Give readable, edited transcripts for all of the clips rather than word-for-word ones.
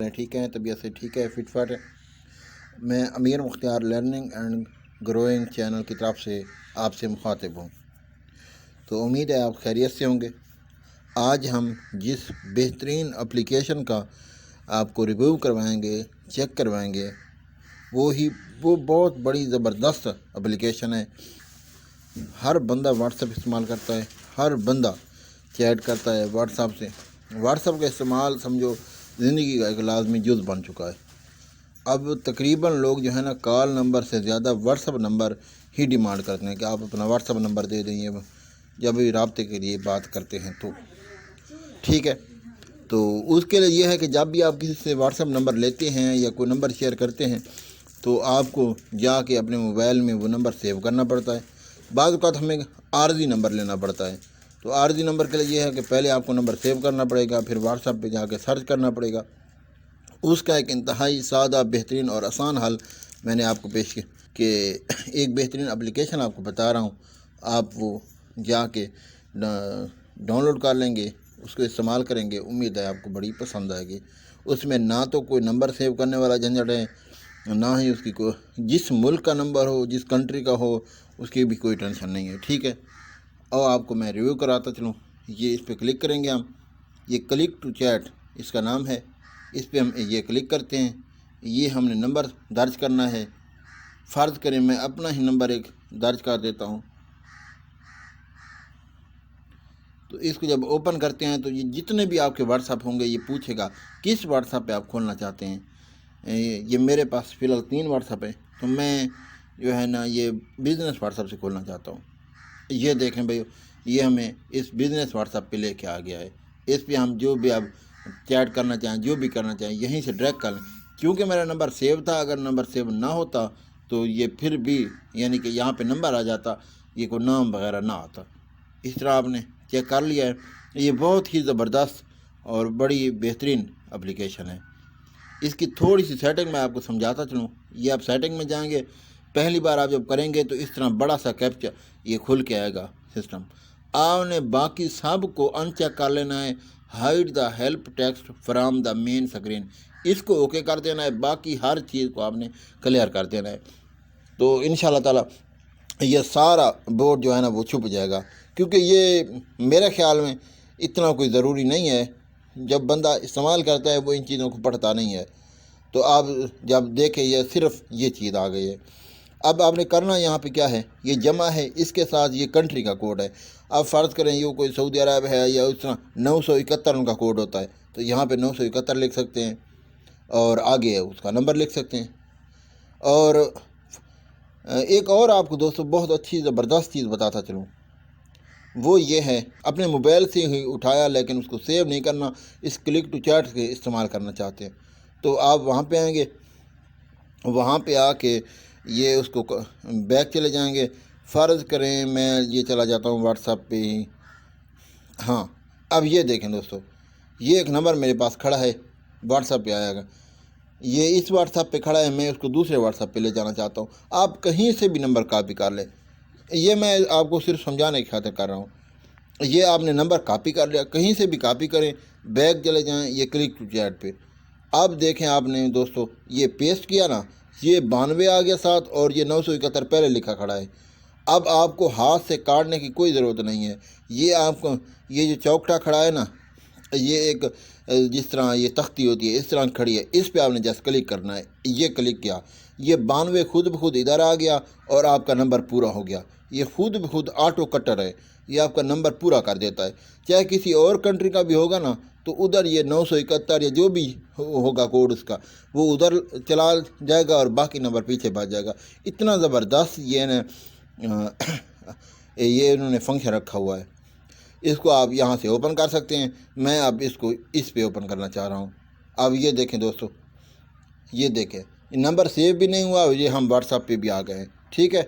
ہیں؟ ٹھیک ہیں؟ طبیعت سے ٹھیک ہے، فٹ فٹ ہے؟ میں امیر مختار لرننگ اینڈ گروئنگ چینل کی طرف سے آپ سے مخاطب ہوں، تو امید ہے آپ خیریت سے ہوں گے۔ آج ہم جس بہترین اپلیکیشن کا آپ کو ریویو کروائیں گے، چیک کروائیں گے، وہ بہت بڑی زبردست اپلیکیشن ہے۔ ہر بندہ واٹس ایپ استعمال کرتا ہے، ہر بندہ چیٹ کرتا ہے واٹس ایپ سے۔ واٹس ایپ کا استعمال سمجھو زندگی کا ایک لازمی جز بن چکا ہے۔ اب تقریباً لوگ جو ہے نا کال نمبر سے زیادہ واٹس ایپ نمبر ہی ڈیمانڈ کرتے ہیں کہ آپ اپنا واٹس ایپ نمبر دے دیں، جب بھی رابطے کے لیے بات کرتے ہیں تو ٹھیک ہے۔ تو اس کے لیے یہ ہے کہ جب بھی آپ کسی سے واٹس ایپ نمبر لیتے ہیں یا کوئی نمبر شیئر کرتے ہیں تو آپ کو جا کے اپنے موبائل میں وہ نمبر سیو کرنا پڑتا ہے۔ بعض اوقات ہمیں عارضی نمبر لینا پڑتا ہے، تو عارضی نمبر کے لیے یہ ہے کہ پہلے آپ کو نمبر سیو کرنا پڑے گا، پھر واٹس ایپ پہ جا کے سرچ کرنا پڑے گا۔ اس کا ایک انتہائی سادہ، بہترین اور آسان حل میں نے آپ کو پیش کیا کہ ایک بہترین اپلیکیشن آپ کو بتا رہا ہوں، آپ وہ جا کے ڈاؤن لوڈ کر لیں گے، اس کو استعمال کریں گے، امید ہے آپ کو بڑی پسند آئے گی۔ اس میں نہ تو کوئی نمبر سیو کرنے والا جھنجھٹ ہے، نہ ہی اس کی جس ملک کا نمبر ہو، جس کنٹری کا ہو، اس کی بھی کوئی ٹینشن نہیں ہے، ٹھیک ہے۔ اور آپ کو میں ریویو کراتا چلوں۔ یہ اس پہ کلک کریں گے ہم، یہ کلک ٹو چیٹ اس کا نام ہے، اس پہ ہم یہ کلک کرتے ہیں۔ یہ ہم نے نمبر درج کرنا ہے۔ فرض کریں میں اپنا ہی نمبر ایک درج کر دیتا ہوں، تو اس کو جب اوپن کرتے ہیں تو یہ جتنے بھی آپ کے واٹس ایپ ہوں گے یہ پوچھے گا کس واٹس ایپ پہ آپ کھولنا چاہتے ہیں۔ یہ میرے پاس فی الحال 3 واٹس ایپ ہے، تو میں جو ہے نا یہ بزنس واٹس ایپ سے کھولنا چاہتا ہوں۔ یہ دیکھیں بھائی، یہ ہمیں اس بزنس واٹس ایپ پہ لے کے آ گیا ہے۔ اس پہ ہم جو بھی اب چیٹ کرنا چاہیں، جو بھی کرنا چاہیں، یہیں سے ڈائریکٹ کر لیں۔ کیونکہ میرا نمبر سیو تھا، اگر نمبر سیو نہ ہوتا تو یہ پھر بھی یعنی کہ یہاں پہ نمبر آ جاتا، یہ کوئی نام وغیرہ نہ آتا۔ اس طرح آپ نے چیک کر لیا ہے۔ یہ بہت ہی زبردست اور بڑی بہترین اپلیکیشن ہے۔ اس کی تھوڑی سی سیٹنگ میں آپ کو سمجھاتا چلوں۔ یہ آپ سیٹنگ میں جائیں گے، پہلی بار آپ جب کریں گے تو اس طرح بڑا سا کیپچا یہ کھل کے آئے گا سسٹم۔ آپ نے باقی سب کو ان چیک کر لینا ہے۔ Hide the help text from the main screen, اس کو اوکے کر دینا ہے۔ باقی ہر چیز کو آپ نے کلیئر کر دینا ہے، تو انشاءاللہ تعالی یہ سارا بورڈ جو ہے نا وہ چھپ جائے گا۔ کیونکہ یہ میرے خیال میں اتنا کوئی ضروری نہیں ہے، جب بندہ استعمال کرتا ہے وہ ان چیزوں کو پڑھتا نہیں ہے۔ تو آپ جب دیکھیں یہ صرف یہ چیز آ گئی ہے۔ اب آپ نے کرنا یہاں پہ کیا ہے، یہ جمع ہے، اس کے ساتھ یہ کنٹری کا کوڈ ہے۔ اب فرض کریں یہ کوئی سعودی عرب ہے یا اس طرح 971 ان کا کوڈ ہوتا ہے، تو یہاں پہ 971 لکھ سکتے ہیں، اور آگے اس کا نمبر لکھ سکتے ہیں۔ اور ایک اور آپ کو دوستو بہت اچھی زبردست چیز بتاتا چلوں، وہ یہ ہے اپنے موبائل سے ہی اٹھایا لیکن اس کو سیو نہیں کرنا، اس کلک ٹو چیٹ کے استعمال کرنا چاہتے ہیں، تو آپ وہاں پہ آئیں گے، وہاں پہ آ کے یہ اس کو بیک چلے جائیں گے۔ فرض کریں میں یہ چلا جاتا ہوں واٹس ایپ پہ ہی۔ ہاں، اب یہ دیکھیں دوستو، یہ ایک نمبر میرے پاس کھڑا ہے، واٹس ایپ پہ آیا گا، یہ اس واٹس ایپ پہ کھڑا ہے، میں اس کو دوسرے واٹس ایپ پہ لے جانا چاہتا ہوں۔ آپ کہیں سے بھی نمبر کاپی کر لیں، یہ میں آپ کو صرف سمجھانے کی خاطر کر رہا ہوں۔ یہ آپ نے نمبر کاپی کر لیا، کہیں سے بھی کاپی کریں، بیک چلے جائیں، یہ کلک ٹو چیٹ پہ۔ اب دیکھیں آپ نے دوستو یہ پیسٹ کیا نا، یہ 92 آ گیا ساتھ، اور یہ 971 پہلے لکھا کھڑا ہے۔ اب آپ کو ہاتھ سے کاٹنے کی کوئی ضرورت نہیں ہے۔ یہ آپ کو یہ جو چوکٹا کھڑا ہے نا، یہ ایک جس طرح یہ تختی ہوتی ہے اس طرح کھڑی ہے، اس پہ آپ نے جسٹ کلک کرنا ہے۔ یہ کلک کیا، یہ 92 خود بخود ادھر آ گیا اور آپ کا نمبر پورا ہو گیا۔ یہ خود بخود آٹو کٹر ہے، یہ آپ کا نمبر پورا کر دیتا ہے۔ چاہے کسی اور کنٹری کا بھی ہوگا نا تو ادھر یہ 971 یا جو بھی ہوگا کوڈ اس کا، وہ ادھر چلا جائے گا اور باقی نمبر پیچھے بھاگ جائے گا۔ اتنا زبردست یہ نا یہ انہوں نے فنکشن رکھا ہوا ہے۔ اس کو آپ یہاں سے اوپن کر سکتے ہیں۔ میں اب اس کو اس پہ اوپن کرنا چاہ رہا ہوں۔ اب یہ دیکھیں دوستو، یہ دیکھیں نمبر سیو بھی نہیں ہوا، یہ ہم واٹس ایپ پہ بھی آ گئے ہیں، ٹھیک ہے۔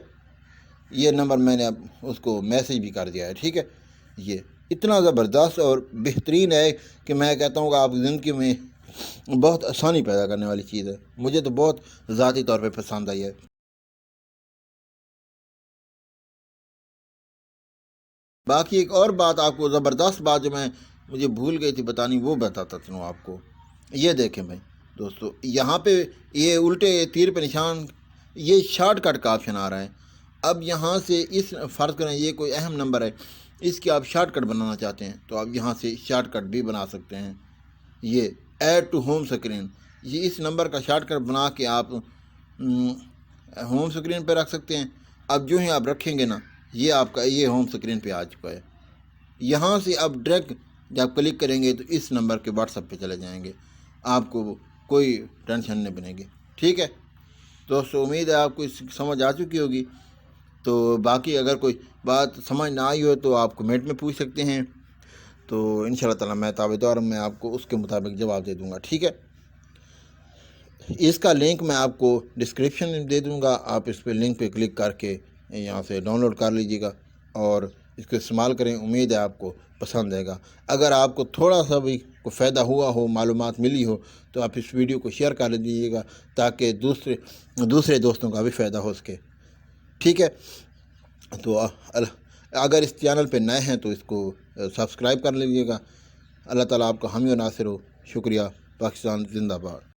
یہ نمبر میں نے اب اس کو میسیج بھی کر دیا ہے، ٹھیک ہے۔ یہ اتنا زبردست اور بہترین ہے کہ میں کہتا ہوں کہ آپ کی زندگی میں بہت آسانی پیدا کرنے والی چیز ہے۔ مجھے تو بہت ذاتی طور پہ پسند آئی ہے۔ باقی ایک اور بات آپ کو، زبردست بات جو مجھے بھول گئی تھی بتانی، وہ بتاتا چلوں آپ کو۔ یہ دیکھیں بھائی، دوستو یہاں پہ یہ الٹے تیر پہ نشان، یہ شارٹ کٹ کا آپشن آ رہا ہے۔ اب یہاں سے اس فرض کریں یہ کوئی اہم نمبر ہے، اس کی آپ شارٹ کٹ بنانا چاہتے ہیں تو آپ یہاں سے شارٹ کٹ بھی بنا سکتے ہیں۔ یہ ایڈ ٹو ہوم اسکرین، یہ اس نمبر کا شارٹ کٹ بنا کے آپ ہوم اسکرین پہ رکھ سکتے ہیں۔ اب جو ہی آپ رکھیں گے نا، یہ آپ کا یہ ہوم اسکرین پہ آ چکا ہے۔ یہاں سے آپ ڈائریکٹ جب کلک کریں گے تو اس نمبر کے واٹس ایپ پہ چلے جائیں گے، آپ کو کوئی ٹینشن نہیں بنے گی۔ ٹھیک ہے دوستو، امید ہے آپ کو اس سمجھ آ چکی ہوگی۔ تو باقی اگر کوئی بات سمجھ نہ آئی ہو تو آپ کمنٹ میں پوچھ سکتے ہیں، تو انشاءاللہ تعالی میں تابعدار میں آپ کو اس کے مطابق جواب دے دوں گا۔ ٹھیک ہے، اس کا لنک میں آپ کو ڈسکرپشن میں دے دوں گا، آپ اس پہ لنک پہ کلک کر کے یہاں سے ڈاؤن لوڈ کر لیجیے گا اور اس کو استعمال کریں۔ امید ہے آپ کو پسند آئے گا۔ اگر آپ کو تھوڑا سا بھی کوئی فائدہ ہوا ہو، معلومات ملی ہو، تو آپ اس ویڈیو کو شیئر کر دیجیے گا تاکہ دوسرے دوستوں کا بھی فائدہ ہو سکے۔ ٹھیک ہے، تو اگر اس چینل پہ نئے ہیں تو اس کو سبسکرائب کر لیجیے گا۔ اللہ تعالیٰ آپ کا حامی و ناصر ہو۔ شکریہ۔ پاکستان زندہ باد۔